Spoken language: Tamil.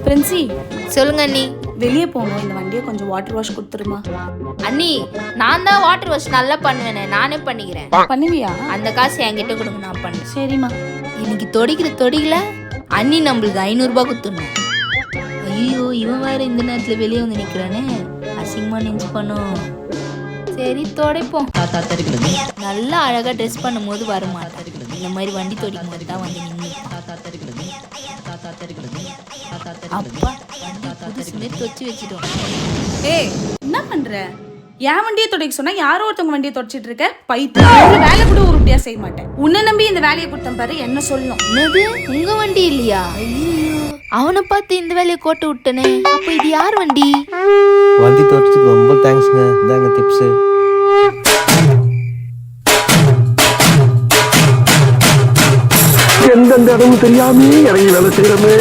பிரின்சி, சொல்லுங்க அண்ணி. வெளியே போகணும், இந்த வண்டியை கொஞ்சம் வாட்டர் வாஷ் கொடுத்துருமா? அண்ணி, நான் தான் வாட்டர் வாஷ் நல்லா பண்ணுவேனே, நானே பண்ணிக்கிறேன். பண்ணுவியா? அந்த காசு என்கிட்ட கொடுங்க, நான் பண்ணேன். சரிம்மா. இன்னைக்கு தொடிக்கல அண்ணி நம்மளுக்கு 500 ரூபாய் கொடுத்துடணும். ஐயோ, இவன் வேற இந்த நேரத்துல வெளியே வந்து நிக்கிறானே, அசிங்கமா நெஞ்சு பண்ணும். சரி தொடைப்போம். நல்லா அழகா ட்ரெஸ் பண்ணும் போது வருமாட்டேன். இந்த மாதிரி வண்டி தொடிக்கும் போது தான் வந்து நின்று அப்பா வண்டி புதுசு மாரி தொச்சு வச்சுட்டோம். ஏய், என்ன பண்ற? என் வண்டியை துடைக்க சொன்னா யாரோ ஒருத்தவங்க வண்டியை தொடச்சிட்டு இருக்க. பைத்தியம், வேலை கூட உருப்படியா செய்ய மாட்டேன். உன்னை நம்பி இந்த வேலையை கொடுத்தேன் பாரு, என்ன சொல்லணும்? என்னது, உங்க வண்டி இல்லையா? ஐயோ, அவனை பார்த்து இந்த வேலையை கோட்டை விட்டனே. அப்ப இது யார் வண்டி? வண்டி தொடச்சதுக்கு ரொம்ப தேங்க்ஸ்ங்க. இந்தாங்க டிப்ஸ். எந்தெந்த இடமும் தெரியாமே இறங்கி வேலை செய்யறமே.